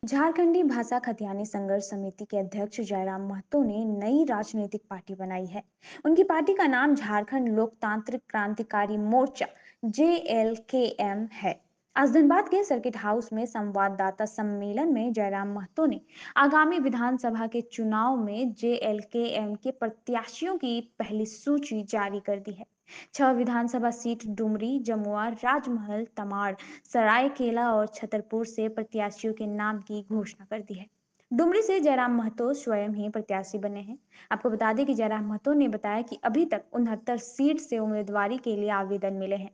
झारखंडी भाषा खतियानी संघर्ष समिति के अध्यक्ष जयराम महतो ने नई राजनीतिक पार्टी बनाई है। उनकी पार्टी का नाम झारखंड लोकतांत्रिक क्रांतिकारी मोर्चा JLKM है। आज धनबाद के सर्किट हाउस में संवाददाता सम्मेलन में जयराम महतो ने आगामी विधानसभा के चुनाव में JLKM के प्रत्याशियों की पहली सूची जारी कर दी है। 6 विधानसभा सीट डुमरी, जमुआ, राजमहल, तमाड़, सरायकेला और छतरपुर से प्रत्याशियों के नाम की घोषणा कर दी है। डुमरी से जयराम महतो स्वयं ही प्रत्याशी बने हैं। आपको बता दें कि जयराम महतो ने बताया कि अभी तक 69 सीट से उम्मीदवारी के लिए आवेदन मिले हैं।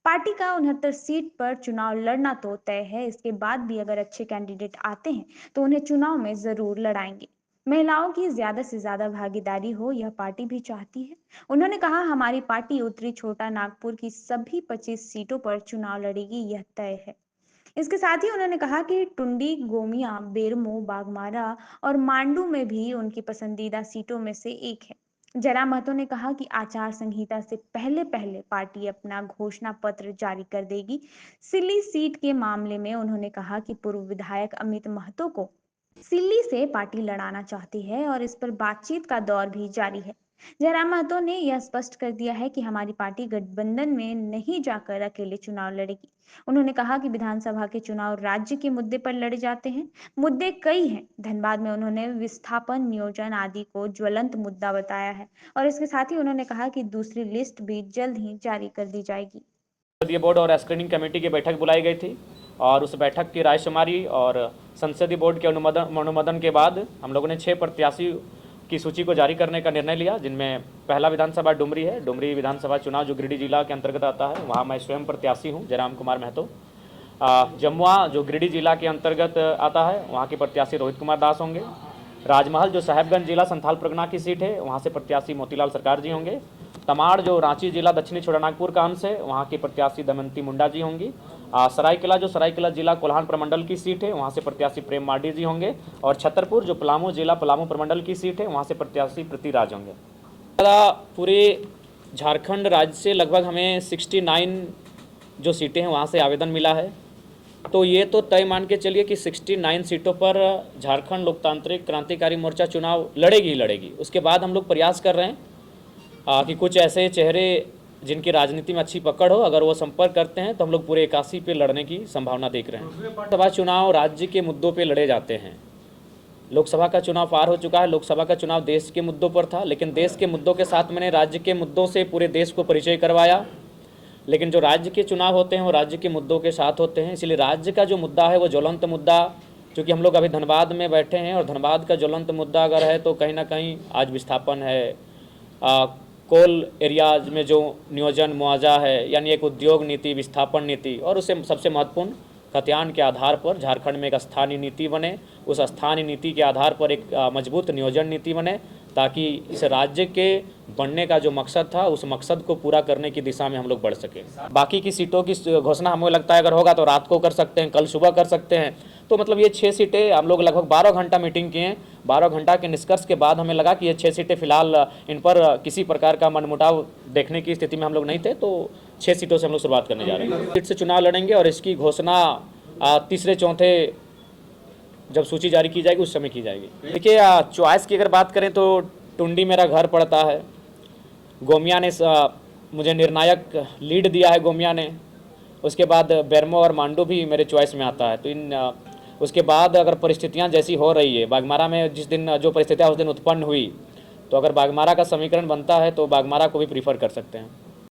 पार्टी का 69 सीट पर चुनाव लड़ना तो तय है। इसके बाद भी अगर अच्छे कैंडिडेट आते हैं तो उन्हें चुनाव में जरूर लड़ाएंगे। महिलाओं की ज्यादा से ज्यादा भागीदारी हो, यह पार्टी भी चाहती है। उन्होंने कहा, हमारी पार्टी उत्तरी छोटा नागपुर की सभी 25 सीटों पर चुनाव लड़ेगी, यह तय है। इसके साथ ही उन्होंने कहा कि टुंडी, गोमिया, बेरमो, बागमारा और मांडू में भी उनकी पसंदीदा सीटों में से एक है। जयराम महतो ने कहा कि आचार संहिता से पहले पहले पार्टी अपना घोषणा पत्र जारी कर देगी। सिल्ली सीट के मामले में उन्होंने कहा कि पूर्व विधायक अमित महतो को सिल्ली से पार्टी लड़ाना चाहती है और इस पर बातचीत का दौर भी जारी है। जयराम महतो ने यह स्पष्ट कर दिया है कि हमारी पार्टी गठबंधन में नहीं जाकर अकेले चुनाव लड़ेगी। उन्होंने कहा कि विधानसभा के चुनाव राज्य के मुद्दे पर लड़े जाते हैं। मुद्दे कई हैं। धनबाद में उन्होंने विस्थापन, नियोजन आदि को ज्वलंत मुद्दा बताया है और इसके साथ ही उन्होंने कहा कि दूसरी लिस्ट भी जल्द ही जारी कर दी जाएगी। संसदीय बोर्ड और स्क्रीनिंग कमेटी की बैठक बुलाई गई थी और उस बैठक की रायशुमारी और संसदीय बोर्ड के अनुमोदन के बाद हम लोगों ने 6 प्रत्याशी की सूची को जारी करने का निर्णय लिया, जिनमें पहला विधानसभा डुमरी है। डुमरी विधानसभा चुनाव जो गिरिडीह जिला के अंतर्गत आता है, वहाँ मैं स्वयं प्रत्याशी हूँ, जयराम कुमार महतो। जमुआ जो गिरिडीह जिला के अंतर्गत आता है, वहाँ के प्रत्याशी रोहित कुमार दास होंगे। राजमहल जो साहेबगंज जिला संथाल परगना की सीट है, वहाँ से प्रत्याशी मोतीलाल सरकार जी होंगे। तमाड़ जो रांची जिला दक्षिणी छोटानागपुर का अंश है, वहाँ की प्रत्याशी दमयंती मुंडा जी होंगी। सरायकेला जो सरायकेला जिला कोल्हान प्रमंडल की सीट है, वहाँ से प्रत्याशी प्रेम मार्डी जी होंगे। और छतरपुर जो पलामू जिला पलामू प्रमंडल की सीट है, वहाँ से प्रत्याशी पृथ्वीराज होंगे। पूरे झारखंड राज्य से लगभग हमें 69 जो सीटें हैं वहाँ से आवेदन मिला है। तो ये तो तय मान के चलिए कि 69 सीटों पर झारखंड लोकतांत्रिक क्रांतिकारी मोर्चा चुनाव लड़ेगी ही लड़ेगी। उसके बाद हम लोग प्रयास कर रहे हैं कि कुछ ऐसे चेहरे जिनकी राजनीति में अच्छी पकड़ हो, अगर वो संपर्क करते हैं तो हम लोग पूरे 81 पे लड़ने की संभावना देख रहे हैं। लोकसभा चुनाव राज्य के मुद्दों पे लड़े जाते हैं। लोकसभा का चुनाव पार हो चुका है। लोकसभा का चुनाव देश के मुद्दों पर था, लेकिन देश के मुद्दों के साथ मैंने राज्य के मुद्दों से पूरे देश को परिचय करवाया। लेकिन जो राज्य के चुनाव होते हैं वो राज्य के मुद्दों के साथ होते हैं, इसलिए राज्य का जो मुद्दा है वो ज्वलंत मुद्दा, क्योंकि हम लोग अभी धनबाद में बैठे हैं और धनबाद का ज्वलंत मुद्दा अगर है तो कहीं ना कहीं आज विस्थापन है, कोल एरियाज में जो नियोजन मुआवजा है, यानी एक उद्योग नीति, विस्थापन नीति, और उससे सबसे महत्वपूर्ण खतियान के आधार पर झारखंड में एक स्थानीय नीति बने। उस स्थानीय नीति के आधार पर एक मजबूत नियोजन नीति बने, ताकि इस राज्य के बनने का जो मकसद था उस मकसद को पूरा करने की दिशा में हम लोग बढ़ सकें। बाकी की सीटों की घोषणा हमें लगता है अगर होगा तो रात को कर सकते हैं, कल सुबह कर सकते हैं। तो मतलब ये 6 सीटें हम लोग लगभग 12 घंटा मीटिंग किए। 12 घंटा के निष्कर्ष के बाद हमें लगा कि ये 6 सीटें फिलहाल इन पर किसी प्रकार का मनमुटाव देखने की स्थिति में हम लोग नहीं थे, तो 6 सीटों से हम लोग शुरुआत करने जा रहे हैं। सीट से चुनाव लड़ेंगे और इसकी घोषणा तीसरे चौथे जब सूची जारी की जाएगी उस समय की जाएगी। देखिए, चॉइस की अगर बात करें तो टुंडी मेरा घर पड़ता है। गोमिया ने मुझे निर्णायक लीड दिया है, गोमिया ने। उसके बाद बेरमो और मांडू भी मेरे चॉइस में आता है। तो उसके बाद अगर परिस्थितियां जैसी हो रही है, बागमारा में जिस दिन जो परिस्थितियां उस दिन उत्पन्न हुई, तो अगर बागमारा का समीकरण बनता है तो बागमारा को भी प्रीफर कर सकते हैं।